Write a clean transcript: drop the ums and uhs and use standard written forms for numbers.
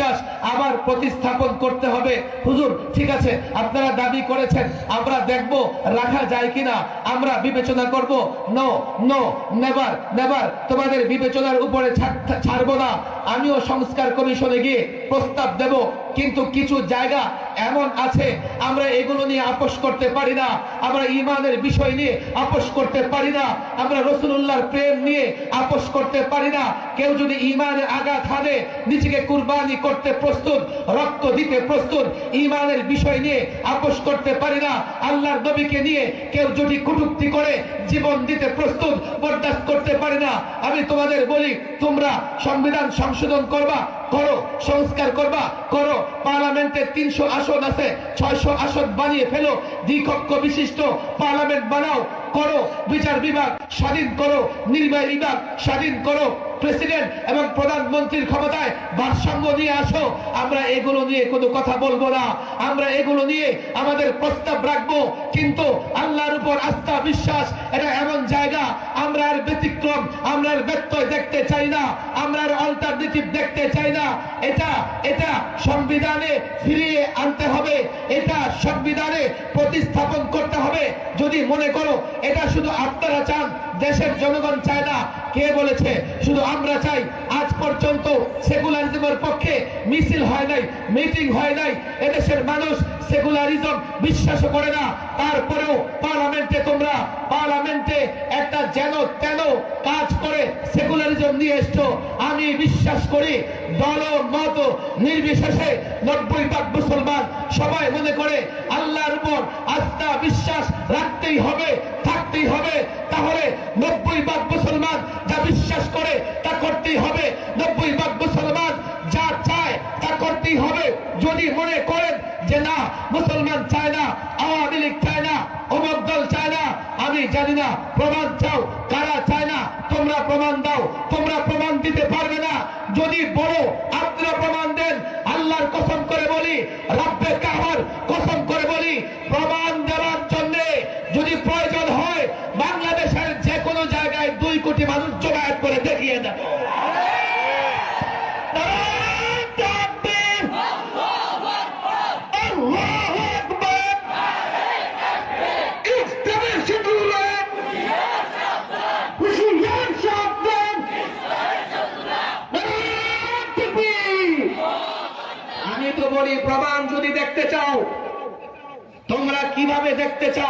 বিশ্বাস আবার প্রতিস্থাপন করতে হবে। হুজুর ঠিক আছে, আপনারা দাবি করেছেন, আমরা দেখব রাখা যায় কিনা, আমরা বিবেচনা করব। নো নো, নেভার নেভার, তোমাদের বিবেচনার উপরে ছাড়বো না। আমিও সংস্কার কমিশনে গিয়ে প্রস্তাব দেব, কিন্তু কিছু জায়গা এমন আছে আমরা এগুলো নিয়ে আপোষ করতে পারি না, আমরা ঈমানের বিষয় নিয়ে আপোষ করতে পারি না, আমরা রাসূলুল্লাহর প্রেম নিয়ে আপোষ করতে পারি না। কেউ যদি ঈমানে আঘাত হানে, নিজেকে কুরবানি করতে প্রস্তুত, রক্ত দিতে প্রস্তুত, ঈমানের বিষয় নিয়ে আপোষ করতে পারি না। আল্লাহর নবীকে নিয়ে কেউ যদি কটূক্তি করে জীবন দিতে প্রস্তুত, বরদাস্ত করতে পারি না। আমি তোমাদের বলি, তোমরা সংবিধান সংশোধন করবা, করো, সংস্কার করবা, করো। পার্লামেন্টে 300 আসন আছে, 600 আসন বানিয়ে ফেলো, দ্বিকক্ষ বিশিষ্ট পার্লামেন্ট বানাও, করো। বিচার বিভাগ স্বাধীন করো, নির্বাহী বিভাগ স্বাধীন করো, প্রেসিডেন্ট এবং প্রধানমন্ত্রীর ক্ষমতায় ভারসাম্য নিয়ে আসো। আমরা এগুলো নিয়ে কোনো কথা বলবো না, আমরা এগুলো নিয়ে আমাদের প্রস্তাব রাখবো, কিন্তু আল্লাহর উপর আস্থা বিশ্বাস এটা এমন জায়গা, আমরা আর ব্যতিক্রম, আমরা আর ব্যত্যয় দেখতে চাই না, আমরা আর অল্টারনেটিভ দেখতে চাই না। এটা এটা সংবিধানে ফিরিয়ে আনতে হবে, এটা সংবিধানে প্রতিস্থাপন করতে হবে। যদি মনে করো এটা শুধু আপনারা চান, দেশের জনগণ চায় না, কে বলেছে শুধু আমরা চাই? আজ পর্যন্ত সেকুলারিজমের পক্ষে মিছিল হয় নাই, মিটিং হয় নাই, এদেশের মানুষ সেকুলারিজম বিশ্বাস করে না। তারপরেও পার্লামেন্টে তোমরা পার্লামেন্টে একটা যেন তেন কাজ করে সেকুলারিজম নিয়ে এসছো। আমি বিশ্বাস করি দল মত নির্বিশেষে 90% মুসলমান সবাই মনে করে আল্লাহর উপর আস্থা বিশ্বাস রাখতেই হবে, থাকতেই হবে। তাহলে 90% মুসলমান যা বিশ্বাস করে তা করতেই হবে, 90% মুসলমান যা চায় তা করতেই হবে। যদি মনে করেন যে না মুসলমান চায় না, আওয়ামী লীগ চায় না, অমুক দল চায় না, আমি জানি না, প্রমাণ চাও কারা চায় না, তোমরা প্রমাণ দাও। তোমরা প্রমাণ দিতে পারবে না, যদি বড় আপনারা প্রমাণ দেন। আল্লাহর কসম করে বলি, রব্বে কাহর কসম করে বলি, প্রমাণ দেওয়ার জন্য যদি প্রয়োজন হয় বাংলাদেশের যে কোনো জায়গায় 2 কোটি মানুষ জমায়েত করে দেখিয়ে দেব। আমি তো বলি, প্রমাণ যদি দেখতে চাও, তোমরা কিভাবে দেখতে চাও?